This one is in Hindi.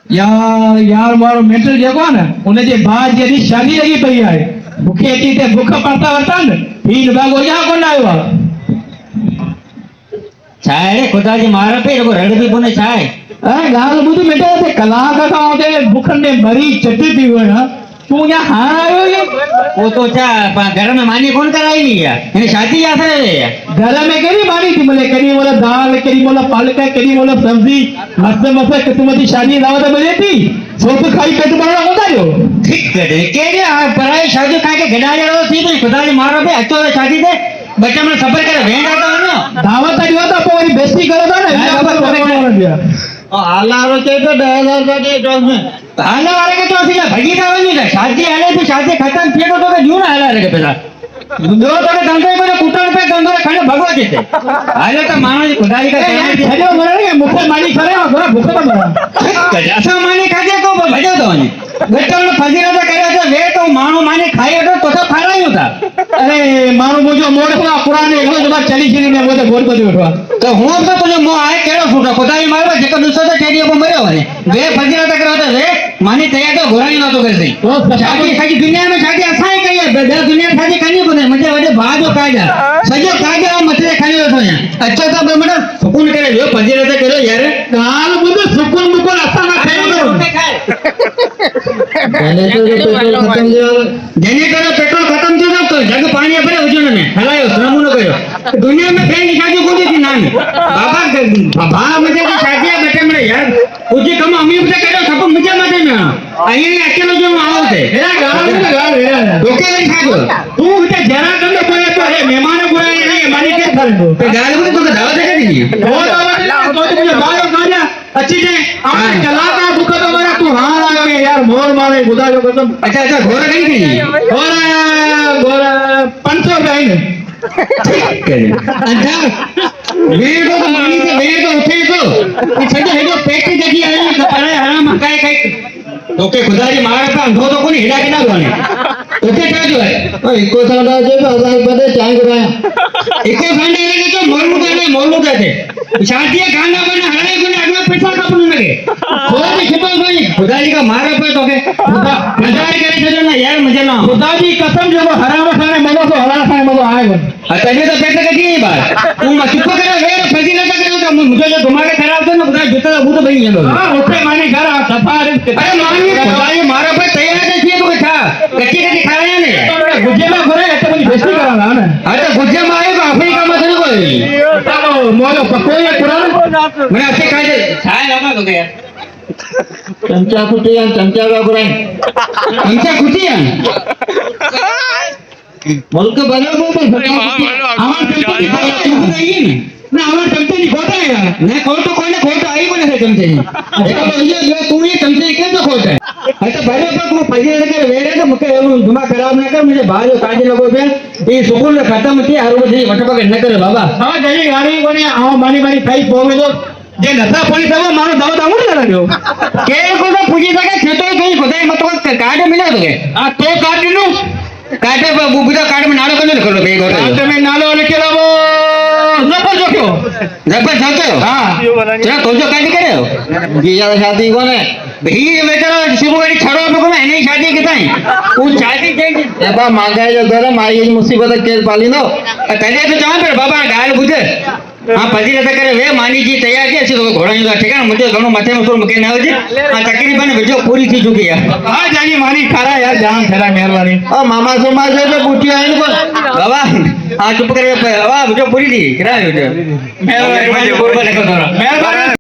यार मारो मेंटल जेको ना उनजे बाद जदी शादी लगी पई आहे मूंखे अची ते बुख पड़ता वरता न ही बागो या कोन आयो आहे छाए खुदा जी मार पे एगो रड़ भी कोने छाए गाल बुध बेटा ते कलाक का होते भूख में मरी चटी पी हुए हां तू यहाँ हां आयो ये वो तो छा घर में मानी कौन कराई ली है यानी शादी या से घर में केरी मानी थी मले केरी मोला दाल केरी मोला पालक केरी मोला सब्जी मस्त मस्त किस्मती शादी दावत मिले थी सो तो खाई पेट भरना होता जो ठीक करे केरी पराई शादी खा के गड़ा जड़ो थी तो खुदा जी मारो पे अचो शादी दे बच्चा मन सफर करे वेंदा तो न दावत दियो तो पोरी बेइज्जती करे तो ना खबर कोने दिया आला रो के तो 10,000 के टॉस में आला वाले के तो थी भगी दावनी है शादी आले तो शादी खत्म थी तो क्यों ना आला रे के पेला दो तो धंधे में कुटन पे धंधो खाने भगवा देते आले तो मानो जी खुदाई का हेलो मरे मुखे मानी करे और भूख तो मरा ऐसा माने खाजे तो भजो तो ने बेटा ने फजीरा तो करे तो वे तो मानो माने खाए तो खाराई होता अरे मारो मुझे मोड़ को पुराने एक जो चली चली ने वो तो बोल को उठवा तो हूं तो तुझे मो आए केड़ो फूटा खुदाई मारो जेको दूसरो तो टेडी को मरे होने वे फजीरा तो करे तो वे माने तैयार तो घोराई ना तो कर सही शादी सारी दुनिया में शादी असाई कई है बे दुनिया में शादी करनी पड़े मुझे वडे बाजो काजा सजो काजा मथे खाने तो यहां अच्छा तो बे मने सुकून करे जो फजीरा तो करो यार गाल बुध सुकून मुकून असा ना जनरेटर पेट्रोल खत्म थी तो जग पानी भरे उजन में हलायो नमूनो कयो दुनिया में फैन की शादी कोनी थी नानी बाबा मुझे की शादी है बेटे मेरे यार उजी कम अमीर से करो सब मुझे मजे में आई अकेलो जो आओ थे ए गाल ओके वे खाजो तू उठे जरा कम कोई तो है मेहमान बुलाए नहीं मानी के कर दो तो गाल में तो दावत है दी वो तो मुझे बायो काजा अच्छी ने आप चला का भूख तो मरा तू हां आ गए यार मोर मारे खुदा जो कसम अच्छा अच्छा घोड़ा कहीं थी गोरा 500 रुपए है अच्छा वेड़ तो मानी से वेड़ तो उठे तो ये छजे है जो पेट की जगी है पर हराम काए काए ओके खुदा जी मारे पे अंधो तो कोनी हिड़ा के ना गोने ओके क्या जो है ओ इको साडा जे आजाद बदे चाय कराया इको संडे रे तो मोलू कहते शादी खाना बना हरे कोने अगला पैसा कपन लगे कोई खबर भाई खुदा जी का मारे पे तो के मजा करे छजो ना यार मजा ना खुदा जी कसम जो हराम खाने मनो तो हराम खाने मनो आएगा तने तो पेट का की बात तू मत चुप करे वे फजीला का करे तो मुझे जो दिमाग खराब था ना खुदा जूता वो तो बनी है हां उठे माने घर सफार अरे मानी खुदा जी मारे पे तैयार है तो था कच्ची कच्ची खाया ने गुज्जे में घरे तो मुझे बेइज्जती कराना ना अरे गुज्जे में आए तो अफ्रीका में चलो कोई चलो मोलो पको ये कुरान मैं अच्छे खाए छाए लगा तो यार चमचा कुटिया चमचा का बुराई हमसे खुशियां मुल्क बनो আমার চমচে খাইয়ে না আমার চমচে নি खोटा है यार मैं खोटो कोई ने खोटो आई कोने से चमचे देखो तो ये तू ये चमचे के तो खोटा है अच्छा भाई पर तू फजीर के वेड़े तो मुके दिमाग खराब ना कर मुझे बाहर काज लगो पे ये सुकून खत्म थी हर बजे वटपक न करे बाबा हां जई गाड़ी कोने आओ मानी मानी खाई पोवे तो जे नसा पड़ी सब मारो दावत आमुड़ करा दो के को तो पूजी सके खेतो कहीं खुदाई मत कार्ड मिला तो आ तो कार्ड नु काटे पर बुबुदा कार्ड में नालो कने लिखलो पे कार्ड में नालो लिखेला वो नफर जो क्यों जबर जाते हो हां तेरा तो जो काट करे हो जीजा शादी कोने भई बेचारा शिव गाड़ी छड़ो पे कोने नहीं शादी के ताई वो शादी दे बाबा मांगा जो घर माई मुसीबत के पाली नो तने तो जान पर बाबा गाल बुझे हां फजील त करे वे मानी जी तैयार के तो घोड़ा जो ठीक है मुझे घणो मथे में सुर मके न हो जी हां तकरीबन विडियो पूरी थी चुकी है हां जानी मानी खरा यार जान खरा मेहरबानी ओ मामा समाज से पूछी है इनको बाबा हां चुप करे बाबा विडियो पूरी थी करा वीडियो मेहरबानी मुझे बोल बोले को मेहरबानी